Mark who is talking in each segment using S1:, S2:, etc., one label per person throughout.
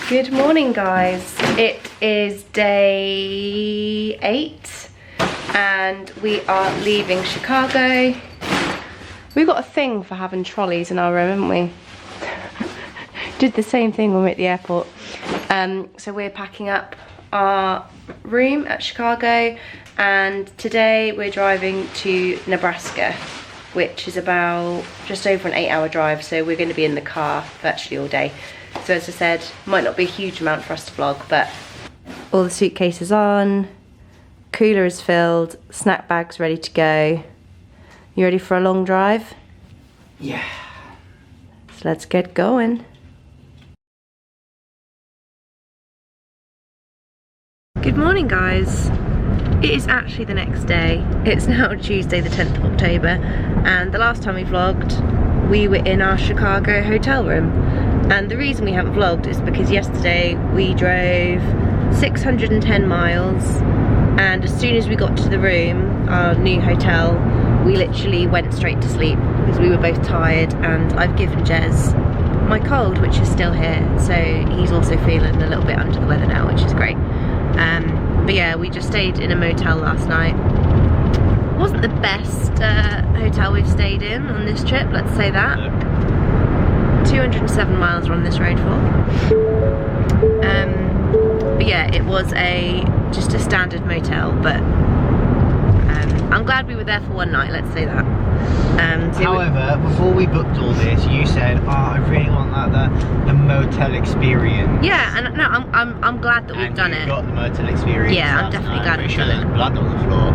S1: Good morning, guys. It is day 8 and we are leaving Chicago. We've got a thing for having trolleys in our room, haven't we? Did the same thing when we were at the airport. So we're packing up our room at Chicago, and today we're driving to Nebraska, which is about just over an 8-hour drive, so we're going to be in the car virtually all day. So as I said, might not be a huge amount for us to vlog, but all the suitcases on, cooler is filled, snack bags ready to go. You ready for a long drive?
S2: Yeah.
S1: So let's get going. Good morning, guys. It is actually the next day. It's now Tuesday the 10th of October, and the last time we vlogged, we were in our Chicago hotel room. And the reason we haven't vlogged is because yesterday we drove 610 miles, and as soon as we got to the room, our new hotel, we literally went straight to sleep because we were both tired, and I've given Jez my cold, which is still here, so he's also feeling a little bit under the weather now, which is great. But yeah, we just stayed in a motel last night. Wasn't the best hotel we've stayed in on this trip, let's say that. 207 miles we're on this road for. But yeah, it was just a standard motel, but I'm glad we were there for one night, let's say that. So
S2: however, before we booked all this, you said, "Oh, I really want the motel experience."
S1: Yeah, and no, I'm glad that we've done it.
S2: Got the motel experience.
S1: Yeah, I'm definitely glad we've done it.
S2: Blood on the floor.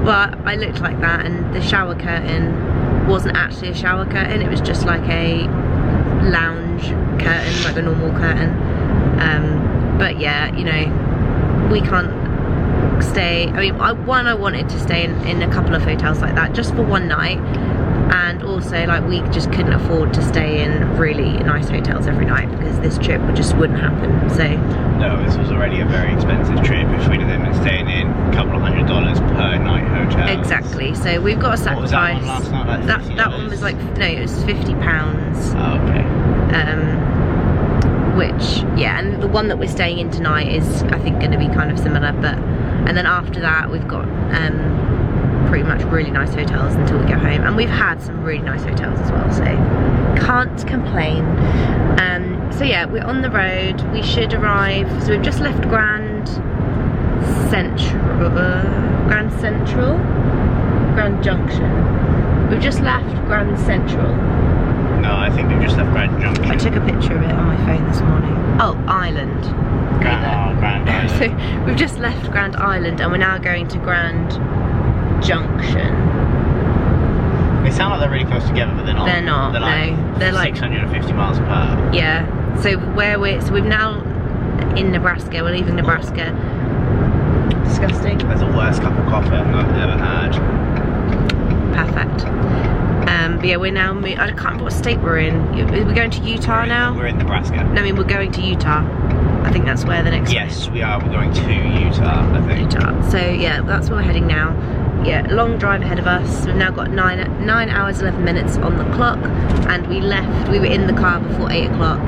S1: Well, I looked like that, and the shower curtain wasn't actually a shower curtain. It was just like a lounge curtain, like a normal curtain. But yeah, you know, we can't stay. I mean, I wanted to stay in a couple of hotels like that just for one night, and also like we just couldn't afford to stay in really nice hotels every night because this trip just wouldn't happen. So
S2: no, this was already a very expensive trip if we'd have been staying in a couple of $100s per night hotel.
S1: Exactly. So we've got to sacrifice.
S2: What was that one last night? Like
S1: that one was like, no, it was £50.
S2: Oh, okay.
S1: Which, yeah, and the one that we're staying in tonight is, I think, going to be kind of similar, but, and then after that we've got pretty much really nice hotels until we get home, and we've had some really nice hotels as well, so can't complain. So yeah, we're on the road. We should arrive, so we've just left Grand Junction. We've just left Grand Central.
S2: No, I think we've just left Grand Junction.
S1: I took a picture of it on my phone this morning. Oh, Island.
S2: Grand Island.
S1: So we've just left Grand Island and we're now going to Grand Junction.
S2: They sound like they're really close together, but they're not.
S1: They're not. No, they're like
S2: 650 miles per.
S1: Yeah. So we've now in Nebraska. We're leaving Nebraska. Disgusting.
S2: That's the worst cup of coffee I've ever had.
S1: Perfect. But yeah, we're now, I can't remember what state we're in. Are we going to Utah now?
S2: We're in Nebraska.
S1: No, I mean, we're going to Utah. I think that's where the next
S2: Yes, we are. We're going to Utah, I think.
S1: Utah. So yeah, that's where we're heading now. Yeah, long drive ahead of us. We've now got 9 hours, 11 minutes on the clock. And we were in the car before 8 o'clock,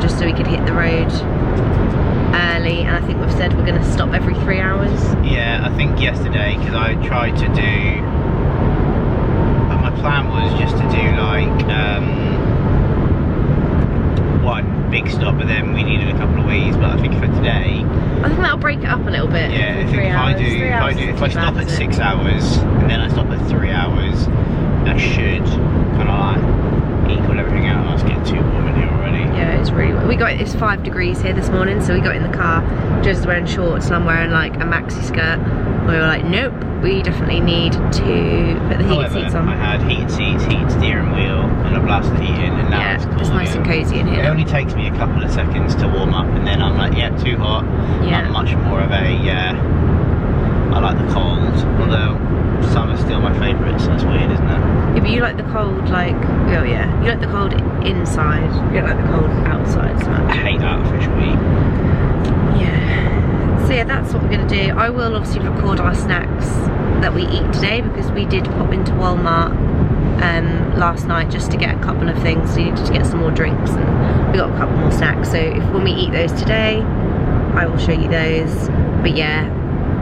S1: just so we could hit the road early. And I think we've said we're going to stop every 3 hours.
S2: Yeah, I think yesterday, because I tried to do, my plan was just to do like one big stop, but then we needed a couple of wheeze. But I think for today,
S1: I think that'll break it up a little bit.
S2: Yeah, if I stop at 6 hours and then I stop at 3 hours, that should kind of like equal everything out. I was getting too warm in here already.
S1: Yeah, it's really. It's 5 degrees here this morning, so we got in the car. Just wearing shorts and I'm wearing like a maxi skirt. We were like, nope, we definitely need to put the heated seats on.
S2: I had heated seats, heated steering wheel, and a blast of heating, and now it's cool.
S1: It's nice and cozy in here.
S2: It only takes me a couple of seconds to warm up, and then I'm like, yeah, too hot.
S1: Yeah.
S2: I'm much more of a, I like the cold, although summer's still my favourite, so that's weird, isn't it?
S1: Yeah, but you like the cold, like, oh yeah, you like the cold inside, you don't like the cold outside so much.
S2: I hate artificial heat.
S1: Yeah. So yeah, that's what we're going to do. I will obviously record our snacks that we eat today because we did pop into Walmart last night just to get a couple of things. We needed to get some more drinks and we got a couple more snacks. So when we eat those today, I will show you those. But yeah,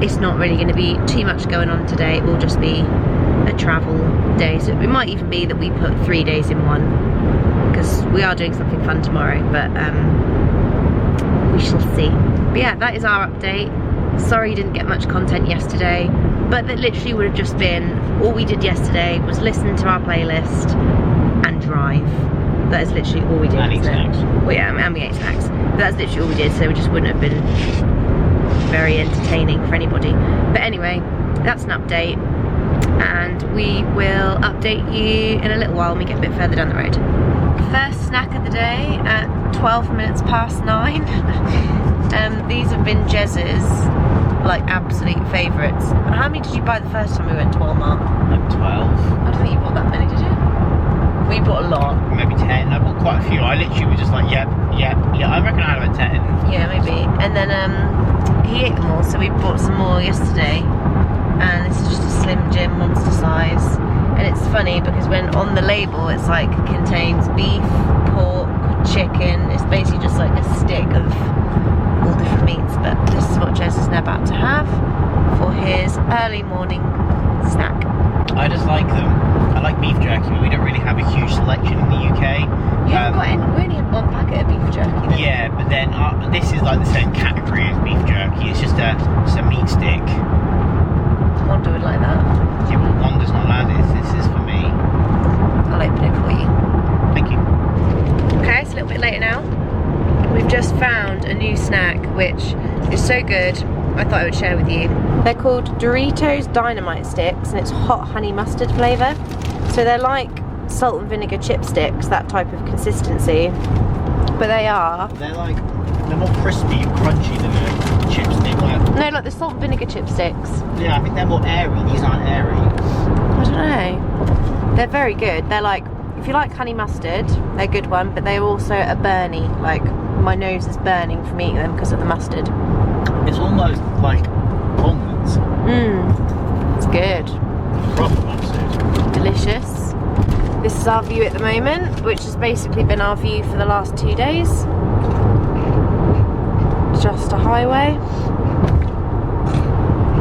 S1: it's not really going to be too much going on today. It will just be a travel day. So it might even be that we put 3 days in one, because we are doing something fun tomorrow, but we shall see. But yeah, that is our update. Sorry you didn't get much content yesterday, but that literally would have just been, all we did yesterday was listen to our playlist and drive. That is literally all we did.
S2: And eat snacks.
S1: Well, yeah, and we ate snacks. But that's literally all we did, so it just wouldn't have been very entertaining for anybody. But anyway, that's an update, and we will update you in a little while when we get a bit further down the road. First snack of the day at 12 minutes past 9. These have been Jez's like absolute favourites. How many did you buy the first time we went to Walmart?
S2: Like 12.
S1: I don't think you bought that many, did you? We bought a lot.
S2: Maybe 10. I bought quite a few. I literally was just like, yep. I reckon I had about 10.
S1: Yeah, maybe. And then he ate them all, so we bought some more yesterday. And this is just a Slim Jim monster size. And it's funny because when on the label it's like contains beef, pork, chicken. It's basically just like a stick of all different meats. But this is what Jez is now about to have for his early morning snack.
S2: I just like them. I like beef jerky, but we don't really have a huge selection in the UK.
S1: You haven't got any, we only have one packet of beef jerky then.
S2: Yeah, but then this is like the same category as beef jerky. It's just a meat stick.
S1: Wanda would like that.
S2: Yeah, but Wanda's not allowed this. This is for me.
S1: I'll open it for you.
S2: Thank you.
S1: Okay, it's a little bit later now. We've just found a new snack which is so good I thought I would share with you. They're called Doritos Dynamite Sticks, and it's hot honey mustard flavour. So they're like salt and vinegar chipsticks, that type of consistency. But
S2: they're more crispy and crunchy than a chipstick.
S1: No, like the salt and vinegar chipsticks.
S2: Yeah, I think they're more airy. These aren't airy.
S1: I don't know. They're very good. They're like, if you like honey mustard, they're a good one, but they're also a burny. Like, my nose is burning from eating them because of the mustard.
S2: It's almost like almonds.
S1: It's good.
S2: Proper mustard.
S1: Delicious. This is our view at the moment, which has basically been our view for the last 2 days. Just a highway.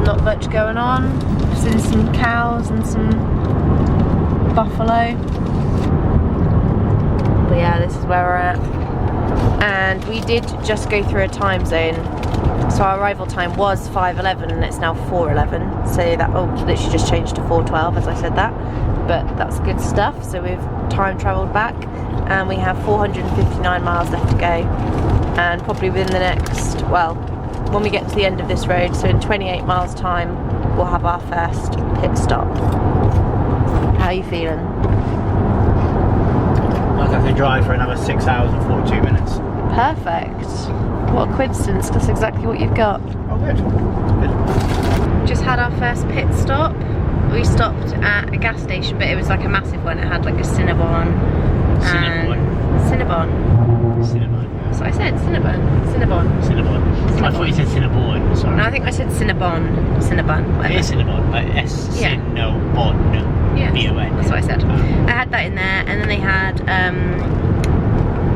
S1: Not much going on. Seen some cows and some buffalo. But yeah, this is where we're at. And we did just go through a time zone. So our arrival time was 5:11 and it's now 4:11. So that literally just changed to 4:12 as I said that. But that's good stuff. So we've time travelled back and we have 459 miles left to go. And probably within the next, well, when we get to the end of this road, so in 28 miles time, we'll have our first pit stop. How are you feeling?
S2: Like I can drive for another 6 hours and 42 minutes.
S1: Perfect. What a coincidence, that's exactly what you've got.
S2: Oh, good. Good.
S1: Just had our first pit stop. We stopped at a gas station, but it was like a massive one. It had like a Cinnabon. Cinnabon. That's what I said, Cinnabon.
S2: Cinnabon. I thought you said Cinnabon, sorry.
S1: No, I think I said Cinnabon. Cinnabon,
S2: It is Cinnabon, like Cinnabon.
S1: Yeah,
S2: B-O-N.
S1: that's what I said. I had that in there, and then they had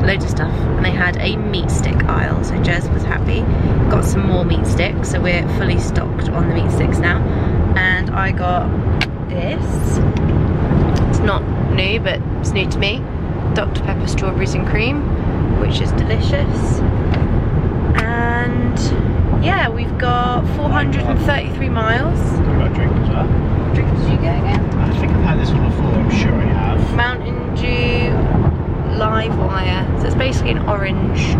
S1: loads of stuff, and they had a meat stick aisle, so Jez was happy. Got some more meat sticks, so we're fully stocked on the meat sticks now. And I got this. It's not new, but it's new to me. Dr. Pepper strawberries and cream, which is delicious. And yeah, we've got 433 miles.
S2: I've got a drink as well.
S1: What drink did you get again?
S2: I think I've had this one before, I'm sure I have.
S1: Mountain Dew Live Wire. So it's basically an orange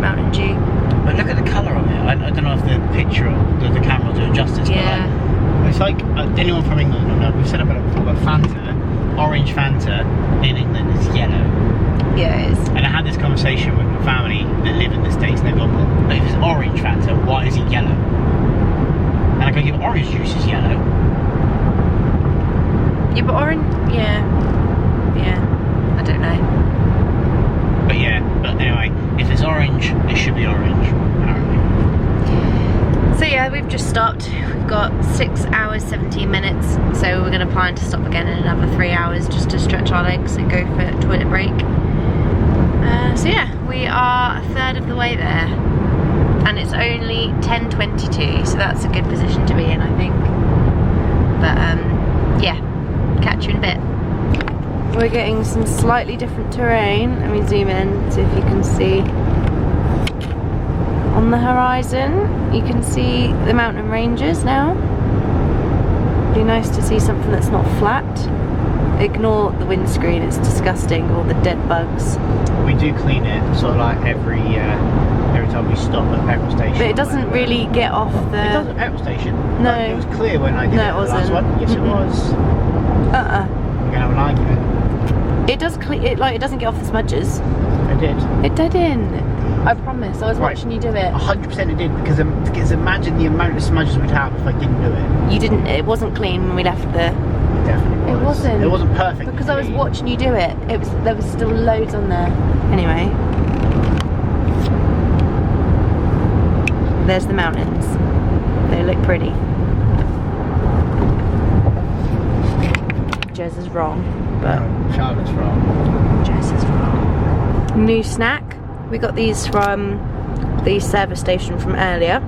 S1: Mountain Dew.
S2: But look at the colour of it. I don't know if the picture or the camera will do it justice,
S1: Yeah.
S2: but it's like, anyone from England will know, we've said about it before, but Fanta, orange Fanta in England is yellow.
S1: Yeah, it is.
S2: And I had this conversation with my family that live in the States, and they've gone, well, if it's orange Fanta, why is it yellow? And I go, yeah, but orange juice is yellow.
S1: Yeah, but orange, yeah, I don't know.
S2: But yeah, but anyway, if it's orange, it should be orange, apparently.
S1: So yeah, we've just stopped. We've got 6 hours 17 minutes, so we're going to plan to stop again in another 3 hours just to stretch our legs and go for a toilet break. So yeah, we are a third of the way there, and it's only 10:22, so that's a good position to be in, I think. But yeah, catch you in a bit. We're getting some slightly different terrain. Let me zoom in, see if you can see. On the horizon, you can see the mountain ranges now. Be nice to see something that's not flat. Ignore the windscreen, it's disgusting, all the dead bugs.
S2: We do clean it sort of like every time we stop at a petrol station.
S1: But it doesn't really get off the...
S2: It doesn't at petrol station?
S1: No.
S2: It was clear when I did
S1: No, it
S2: the
S1: wasn't.
S2: last one. Yes, it was.
S1: Uh-uh.
S2: We're going to have an argument.
S1: It does clean, it doesn't get off the smudges.
S2: It did.
S1: It didn't. I promise, I was watching you do it.
S2: 100% it did, because imagine the amount of smudges we'd have if I didn't do it.
S1: You didn't, it wasn't clean when we left the...
S2: It definitely was.
S1: It wasn't.
S2: It wasn't perfect.
S1: Because I was watching you do it. There was still loads on there. Anyway. There's the mountains. They look pretty. Jez is wrong, but...
S2: No, Charlotte's wrong.
S1: Jez is wrong. New snack. We got these from the service station from earlier.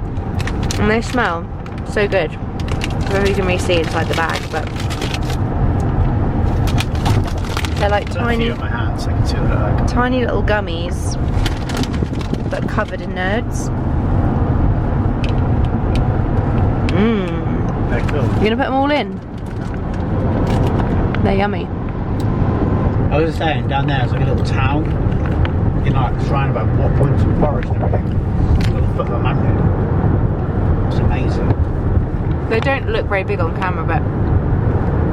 S1: And they smell so good. I don't know if you can really see inside the bag, but... They're like tiny...
S2: My hands, I can see what they're like.
S1: Tiny little gummies that are covered in nerds. Mmm.
S2: They're cool.
S1: You're gonna put them all in? They're yummy.
S2: I was saying, down there, it's like a little town in like a shrine about what points of forest and everything. It's got the foot of a mountain. It's amazing.
S1: They don't look very big on camera, but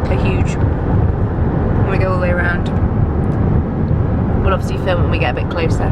S1: they're huge. When we go all the way around. We'll obviously film when we get a bit closer.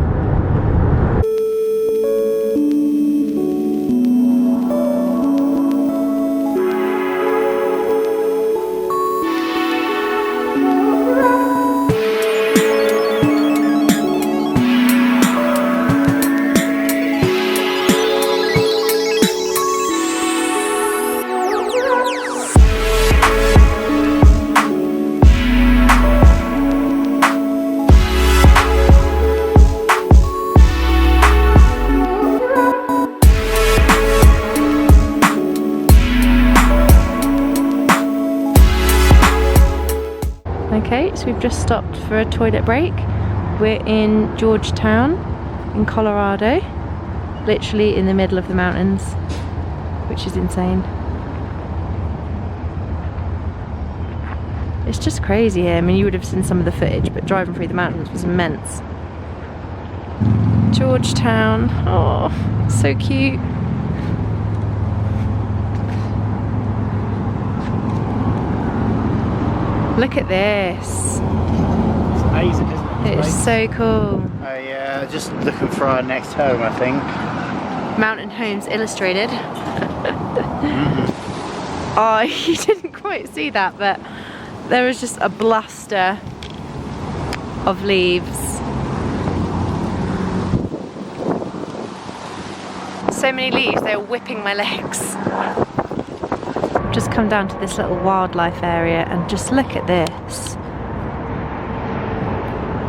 S1: Okay, so we've just stopped for a toilet break. We're in Georgetown, in Colorado, literally in the middle of the mountains, which is insane. It's just crazy here. I mean, you would have seen some of the footage, but driving through the mountains was immense. Georgetown, oh, so cute. Look at this.
S2: It's amazing, isn't it?
S1: It's so cool.
S2: Just looking for our next home, I think.
S1: Mountain Homes Illustrated. Oh, you didn't quite see that, but there was just a bluster of leaves. So many leaves, they were whipping my legs. Just come down to this little wildlife area and just look at this.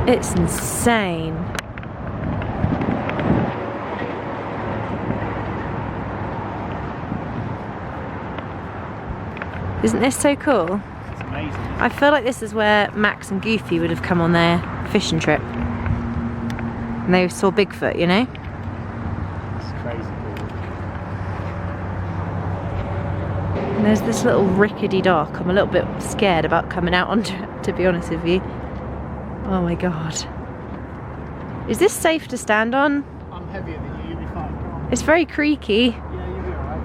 S1: It's insane. Isn't this so cool?
S2: It's amazing.
S1: I feel like this is where Max and Goofy would have come on their fishing trip. And they saw Bigfoot, you know?
S2: It's crazy cool.
S1: And there's this little rickety dock. I'm a little bit scared about coming out onto it, to be honest with you. Oh my god. Is this safe to stand on?
S2: I'm heavier than you, you'll be fine. Come on.
S1: It's very creaky.
S2: Yeah, you'll be alright.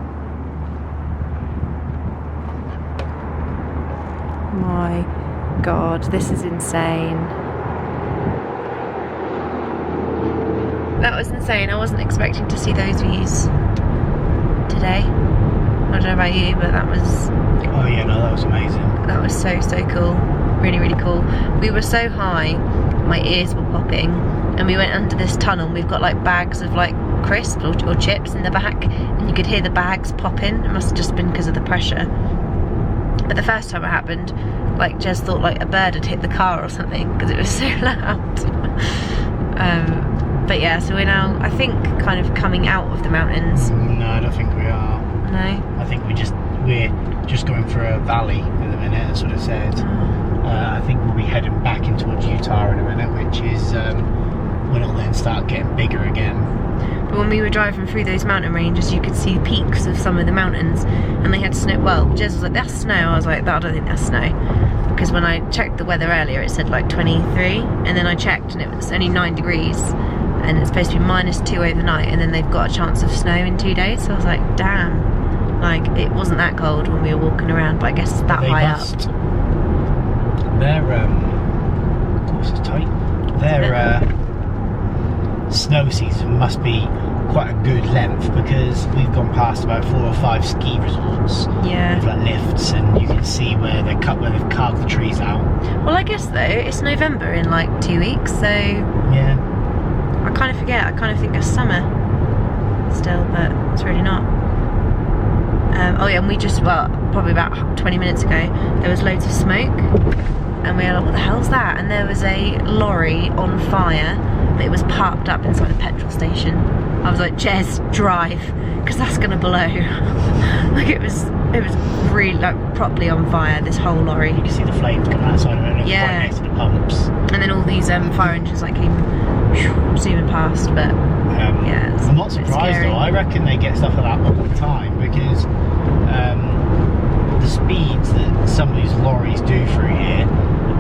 S1: My god, this is insane. That was insane. I wasn't expecting to see those views today. I don't know about you, but that was...
S2: Oh yeah, no, that was amazing.
S1: That was so cool. Really, really cool. We were so high, my ears were popping, and we went under this tunnel and we've got like bags of like crisps or chips in the back, and you could hear the bags popping. It must have just been because of the pressure. But the first time it happened, like Jez thought like a bird had hit the car or something because it was so loud. But yeah, so we're now, I think, kind of coming out of the mountains.
S2: No, I don't think we are.
S1: No?
S2: I think we're just going through a valley in a minute, that's what it said. I think we'll be heading back in towards Utah in a minute, which is when it'll then start getting bigger again.
S1: But when we were driving through those mountain ranges, you could see peaks of some of the mountains, and they had snow. Well, Jez was like, that's snow. I was like, I don't think that's snow. Because when I checked the weather earlier, it said like 23, and then I checked and it was only 9 degrees, and it's supposed to be -2 overnight, and then they've got a chance of snow in 2 days. So I was like, damn. Like, it wasn't that cold when we were walking around, but I guess it's that high up.
S2: Their, of course it's tight. Their snow season must be quite a good length, because we've gone past about 4 or 5 ski resorts.
S1: Yeah.
S2: With like lifts, and you can see where they've carved the trees out.
S1: Well, I guess though, it's November in like 2 weeks, so...
S2: Yeah.
S1: I kind of forget, I kind of think it's summer still, but it's really not. Oh yeah, and we just, well, probably about 20 minutes ago, there was loads of smoke, and we were like, what the hell's that? And there was a lorry on fire, but it was parked up inside a petrol station. I was like, Jez, drive, because that's gonna blow. Like it was really like properly on fire, this whole lorry.
S2: You can see the flames coming outside of it,
S1: yeah.
S2: Right next to the pumps.
S1: And then all these fire engines like came zooming past, but yeah.
S2: I'm not surprised though, I reckon they get stuff like that all the time, because the speeds that some of these lorries do through here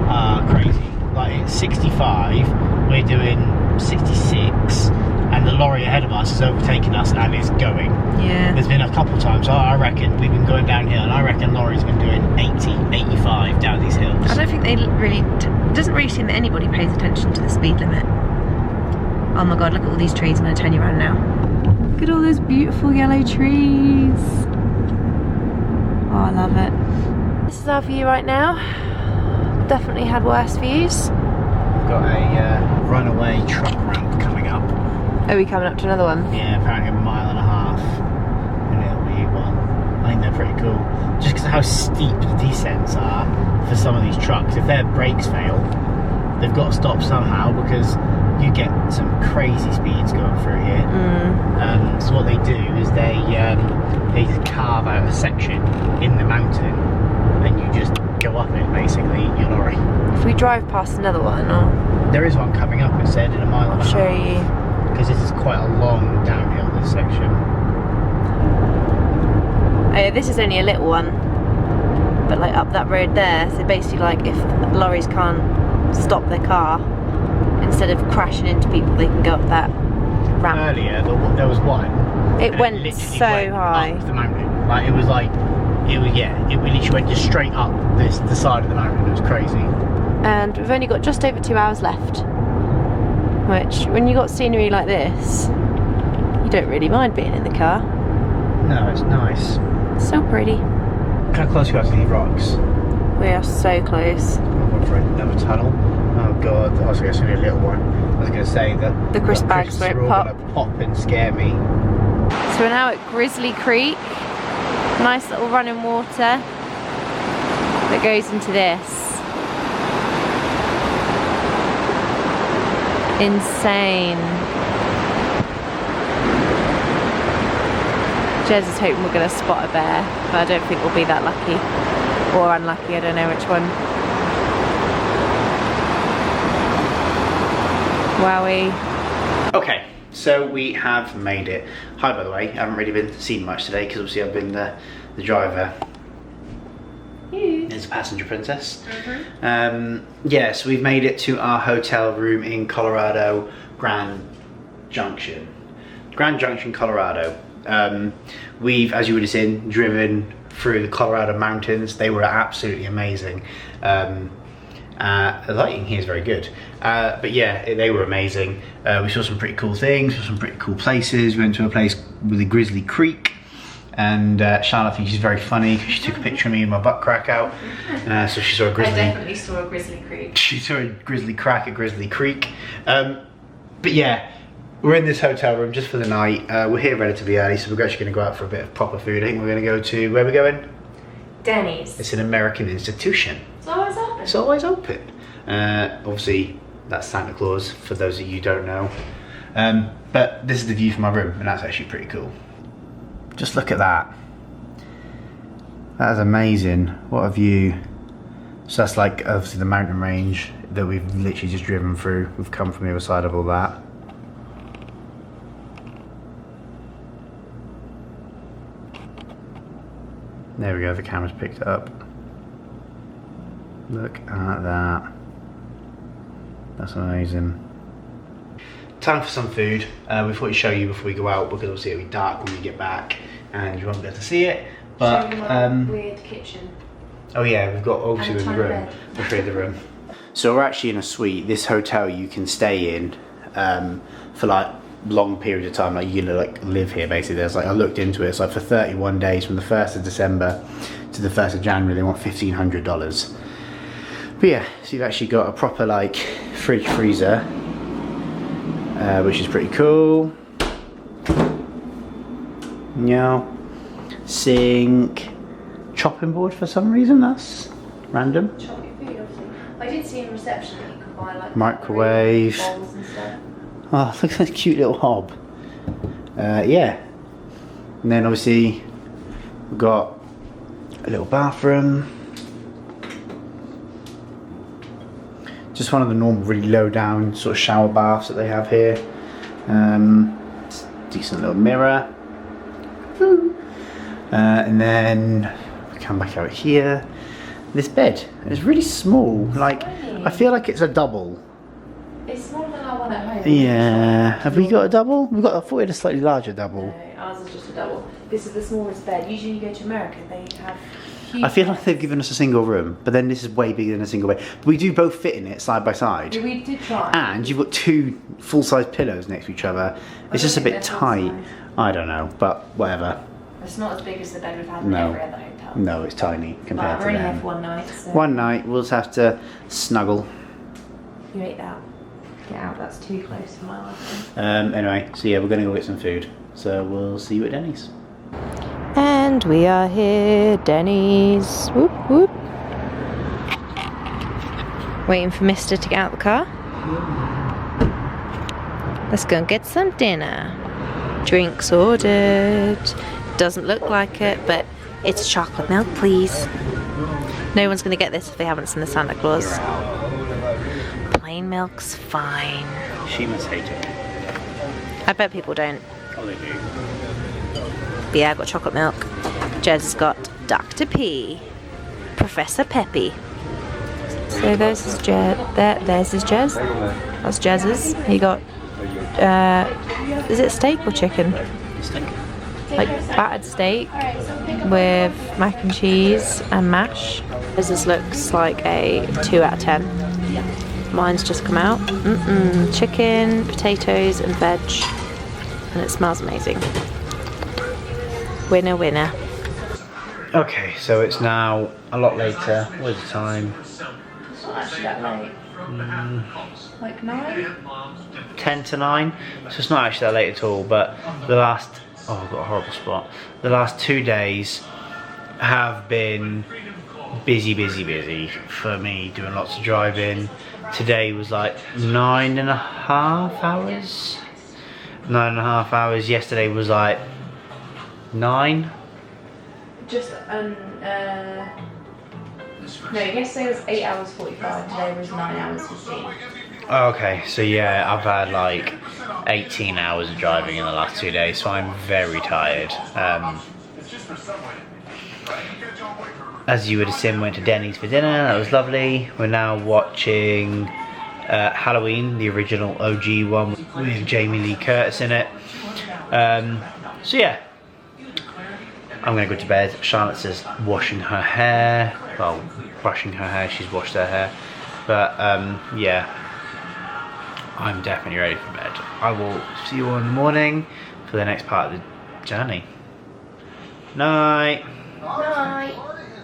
S2: are crazy. Like it's 65, we're doing 66, and the lorry ahead of us is overtaking us and is going.
S1: Yeah.
S2: There's been a couple times, I reckon, we've been going downhill, and I reckon lorries have been doing 80, 85 down these hills.
S1: I don't think they really, it doesn't really seem that anybody pays attention to the speed limit. Oh my god, look at all these trees. I'm going to turn you around now. Look at all those beautiful yellow trees. Oh, I love it. This is our view right now. Definitely had worse views.
S2: We've got a runaway truck ramp coming up.
S1: Are we coming up to another one?
S2: Yeah, apparently 1.5 miles, and it'll be one. I think they're pretty cool. Just because of how steep the descents are for some of these trucks. If their brakes fail, they've got to stop somehow, because you get some crazy speeds going through here. So what they do is they just carve out a section in the mountain, and you just go up it basically in your lorry.
S1: If we drive past another one, or...
S2: There is one coming up, it said, in 1.5 miles.
S1: I'll show you.
S2: Because this is quite a long downhill, this section.
S1: Oh yeah, this is only a little one, but like up that road there, so basically like if lorries can't stop their car, instead of crashing into people, they can go up that ramp.
S2: Earlier, there was one.
S1: It went so high.
S2: Up the mountain. Like it literally went just straight up the side of the mountain. It was crazy.
S1: And we've only got just over 2 hours left, which, when you got scenery like this, you don't really mind being in the car.
S2: No, it's nice.
S1: It's so pretty.
S2: How close you are to these rocks?
S1: We are so close.
S2: I'm going for another tunnel. Oh god, I was going to say a little one. I was going to say that
S1: the crisp bags won't pop.
S2: Gonna pop and scare me.
S1: So we're now at Grizzly Creek. Nice little running water that goes into this. Insane. Jez is hoping we're going to spot a bear, but I don't think we'll be that lucky. Or unlucky, I don't know which one. Wowie.
S2: Okay, so we have made it. Hi, by the way. I haven't really been seen much today because obviously I've been the driver. There's a passenger princess. Yeah, so we've made it to our hotel room in Colorado, Junction, Colorado. We've, as you would have seen, driven through the Colorado mountains. They were absolutely amazing. The lighting here is very good, but yeah, they were amazing. We saw some pretty cool things, saw some pretty cool places. We went to a place with a Grizzly Creek, and Charlotte thinks she's very funny because she took a picture of me with my butt crack out. So she saw a grizzly.
S1: I definitely saw a Grizzly Creek.
S2: She saw a grizzly crack at Grizzly Creek. But yeah, we're in this hotel room just for the night. We're here relatively early, so we're actually going to go out for a bit of proper food. I think we're going to go to, where are we going?
S1: Denny's.
S2: It's an American institution.
S1: It's always open.
S2: It's always open. Obviously, that's Santa Claus, for those of you who don't know. But this is the view from my room, and that's actually pretty cool. Just look at that. That is amazing. What a view. So that's like obviously the mountain range that we've literally just driven through. We've come from the other side of all that. There we go, the camera's picked it up. Look at that. That's amazing. Time for some food. We thought we'd show you before we go out, because obviously it'll be dark when we get back and you won't be able to see it. But
S1: weird kitchen.
S2: oh yeah, we've got obviously in the room. We'll show you the room. So we're actually in a suite. This hotel you can stay in for like long periods of time. Like you like live here basically. There's like I looked into it. It's like for 31 days from the 1st of December to the 1st of January. They want $1,500. But yeah, so you've actually got a proper like fridge freezer, which is pretty cool. Yeah. Sink, chopping board for some reason. That's random.
S1: Chopping food, obviously. I did see in reception that you could buy like
S2: microwave.
S1: bowls and stuff.
S2: Oh, look at that cute little hob. Yeah. And then obviously we've got a little bathroom. Just one of the normal, really low down sort of shower baths that they have here. Decent little mirror. And then we come back out here. This bed is really small. Like, I feel like it's a double.
S1: It's smaller than our one at home.
S2: Yeah. Have we got a double? I thought we had a slightly larger double.
S1: No, ours is just a double. This is the smallest bed. Usually you go to America, they have huge
S2: I feel like they've given us a single room, but then this is way bigger than a single bed. But we do both fit in it side by side.
S1: Yeah, we did try.
S2: And you've got two full-size pillows next to each other. It's just a bit tight. I don't know, but whatever.
S1: It's not as big as the bed we've had in every other hotel.
S2: No, it's tiny compared
S1: But
S2: to
S1: we're only
S2: them.
S1: here for one night, so...
S2: One night, we'll just have to snuggle.
S1: You ate that. Get out, that's too close for my liking.
S2: Anyway, so yeah, we're gonna go get some food. So we'll see you at Denny's.
S1: And we are here, Denny's. Whoop, whoop. Waiting for Mister to get out the car. Let's go and get some dinner. Drinks ordered. Doesn't look like it, but it's chocolate milk, please. No one's gonna get this if they haven't seen the Santa Claus. Plain milk's fine.
S2: She must hate it.
S1: I bet people don't.
S2: Oh, they do.
S1: But yeah, I got chocolate milk. Jez has got Dr. P. Professor Peppy. So there's his Jez. There's his Jez. That's Jez's. He got, is it steak or chicken?
S2: Steak.
S1: Like battered steak with mac and cheese and mash. This looks like a 2 out of 10. Mine's just come out. Chicken, potatoes and veg. And it smells amazing. Winner, winner.
S2: Okay, so it's now a lot later. What is the time?
S1: It's not actually that late. Like 9?
S2: 10 to 9. So it's not actually that late at all, but the last... Oh, I've got a horrible spot. The last 2 days have been busy for me, doing lots of driving. Today was like 9.5 hours. 9.5 hours. Yesterday was like 9.
S1: Just no, yesterday was 8 hours 45, today was 9 hours 15.
S2: Okay, so yeah, I've had like 18 hours of driving in the last 2 days, so I'm very tired. As you would have seen, went to Denny's for dinner, that was lovely. We're now watching Halloween, the original OG one with Jamie Lee Curtis in it. So yeah, I'm gonna go to bed. Charlotte's is washing her hair, well, brushing her hair, she's washed her hair. But yeah, I'm definitely ready for bed. I will see you all in the morning for the next part of the journey. Night.
S1: Night.